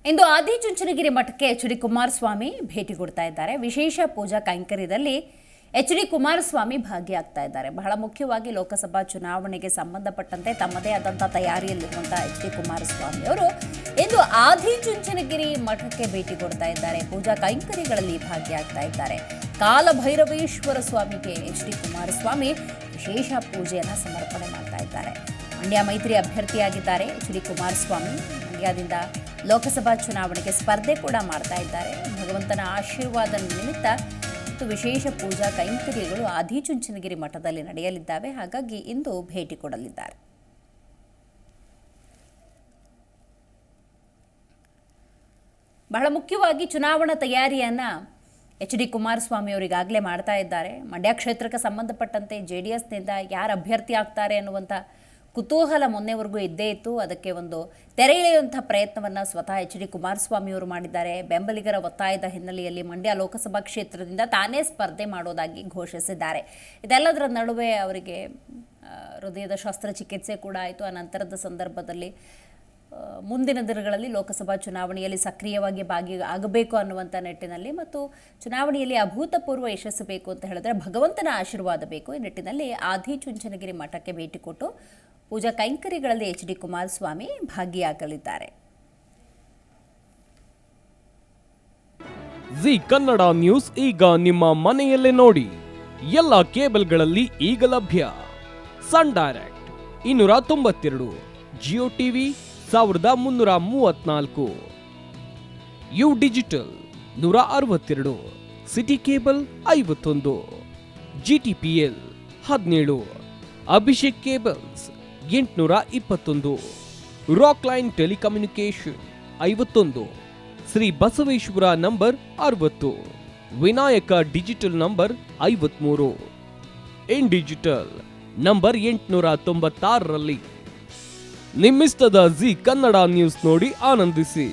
ಇಂದು ಆದಿಚುಂಚನಗಿರಿ ಮಠಕ್ಕೆ ಎಚ್.ಡಿ. ಕುಮಾರಸ್ವಾಮಿ ಭೇಟಿ ಕೊಡ್ತಾ ಇದ್ದಾರೆ. ವಿಶೇಷ ಪೂಜಾ ಕೈಂಕರ್ಯದಲ್ಲಿ ಎಚ್.ಡಿ. ಕುಮಾರಸ್ವಾಮಿ ಭಾಗಿಯಾಗ್ತಾ ಇದ್ದಾರೆ. ಬಹಳ ಮುಖ್ಯವಾಗಿ ಲೋಕಸಭಾ ಚುನಾವಣೆಗೆ ಸಂಬಂಧಪಟ್ಟಂತೆ ತಮ್ಮದೇ ಆದಂತಹ ತಯಾರಿಯಲ್ಲಿರುವಂತಹ ಎಚ್.ಡಿ. ಕುಮಾರಸ್ವಾಮಿ ಅವರು ಇಂದು ಆದಿಚುಂಚನಗಿರಿ ಮಠಕ್ಕೆ ಭೇಟಿ ಕೊಡ್ತಾ ಇದ್ದಾರೆ. ಪೂಜಾ ಕೈಂಕರ್ಯಗಳಲ್ಲಿ ಭಾಗಿಯಾಗ್ತಾ ಇದ್ದಾರೆ. ಕಾಲಭೈರವೇಶ್ವರ ಸ್ವಾಮಿಗೆ ಎಚ್.ಡಿ. ಕುಮಾರಸ್ವಾಮಿ ವಿಶೇಷ ಪೂಜೆಯನ್ನು ಸಮರ್ಪಣೆ ಮಾಡ್ತಾ ಇದ್ದಾರೆ. ಮಂಡ್ಯ ಮೈತ್ರಿ ಅಭ್ಯರ್ಥಿಯಾಗಿದ್ದಾರೆ ಎಚ್.ಡಿ. ಕುಮಾರಸ್ವಾಮಿ. ಮಂಡ್ಯದಿಂದ ಲೋಕಸಭಾ ಚುನಾವಣೆಗೆ ಸ್ಪರ್ಧೆ ಕೂಡ ಮಾಡ್ತಾ ಇದ್ದಾರೆ. ಭಗವಂತನ ಆಶೀರ್ವಾದ ನಿಮಿತ್ತ ಮತ್ತು ವಿಶೇಷ ಪೂಜಾ ಕೈಂಕರ್ಯಗಳು ಆದಿಚುಂಚನಗಿರಿ ಮಠದಲ್ಲಿ ನಡೆಯಲಿದ್ದಾವೆ. ಹಾಗಾಗಿ ಇಂದು ಭೇಟಿ ಕೊಡಲಿದ್ದಾರೆ. ಬಹಳ ಮುಖ್ಯವಾಗಿ ಚುನಾವಣಾ ತಯಾರಿಯನ್ನ ಎಚ್.ಡಿ. ಕುಮಾರಸ್ವಾಮಿ ಅವರಿಗಾಗಲೇ ಮಾಡ್ತಾ ಇದ್ದಾರೆ. ಮಂಡ್ಯ ಕ್ಷೇತ್ರಕ್ಕೆ ಸಂಬಂಧಪಟ್ಟಂತೆ JDSನಿಂದ ಯಾರು ಅಭ್ಯರ್ಥಿ ಆಗ್ತಾರೆ ಅನ್ನುವಂಥ ಕುತೂಹಲ ಮೊನ್ನೆವರೆಗೂ ಇದ್ದೇ ಇತ್ತು. ಅದಕ್ಕೆ ಒಂದು ತೆರೆ ಎಳೆಯುವಂಥ ಪ್ರಯತ್ನವನ್ನು ಸ್ವತಃ ಎಚ್.ಡಿ. ಕುಮಾರಸ್ವಾಮಿ ಅವರು ಮಾಡಿದ್ದಾರೆ. ಬೆಂಬಲಿಗರ ಒತ್ತಾಯದ ಹಿನ್ನೆಲೆಯಲ್ಲಿ ಮಂಡ್ಯ ಲೋಕಸಭಾ ಕ್ಷೇತ್ರದಿಂದ ತಾನೇ ಸ್ಪರ್ಧೆ ಮಾಡೋದಾಗಿ ಘೋಷಿಸಿದ್ದಾರೆ. ಇದೆಲ್ಲದರ ನಡುವೆ ಅವರಿಗೆ ಹೃದಯದ ಶಸ್ತ್ರಚಿಕಿತ್ಸೆ ಕೂಡ ಆಯಿತು. ಆ ನಂತರದ ಸಂದರ್ಭದಲ್ಲಿ ಮುಂದಿನ ದಿನಗಳಲ್ಲಿ ಲೋಕಸಭಾ ಚುನಾವಣೆಯಲ್ಲಿ ಸಕ್ರಿಯವಾಗಿ ಆಗಬೇಕು ಅನ್ನುವಂಥ ನಿಟ್ಟಿನಲ್ಲಿ ಮತ್ತು ಚುನಾವಣೆಯಲ್ಲಿ ಅಭೂತಪೂರ್ವ ಯಶಸ್ಸು ಬೇಕು ಅಂತ ಹೇಳಿದ್ರೆ ಭಗವಂತನ ಆಶೀರ್ವಾದ ಬೇಕು. ಈ ನಿಟ್ಟಿನಲ್ಲಿ ಆದಿಚುಂಚನಗಿರಿ ಮಠಕ್ಕೆ ಭೇಟಿ ಕೊಟ್ಟು ಪೂಜಾ ಕೈಂಕರ್ಯಗಳಲ್ಲಿ ಎಚ್.ಡಿ. ಕುಮಾರಸ್ವಾಮಿ ಭಾಗಿಯಾಗಲಿದ್ದಾರೆ. ಜಿ ಕನ್ನಡ ನ್ಯೂಸ್ ಈಗ ನಿಮ್ಮ ಮನೆಯಲ್ಲೇ ನೋಡಿ. ಎಲ್ಲ ಕೇಬಲ್ಗಳಲ್ಲಿ ಈಗ ಲಭ್ಯ. Sun Direct 292, Jio TV 1334, U digital 162, City cable 51, GTPL 17, Abhishek cables 821, Rock Line telecommunication 51, Shri Basaveshwara number 60, Vinayaka digital number 53, In digital number 896ರಲ್ಲಿ. ನಿಮ್ಮಿಸ್ತದ ಜಿ ಕನ್ನಡ ನ್ಯೂಸ್ ನೋಡಿ ಆನಂದಿಸಿ.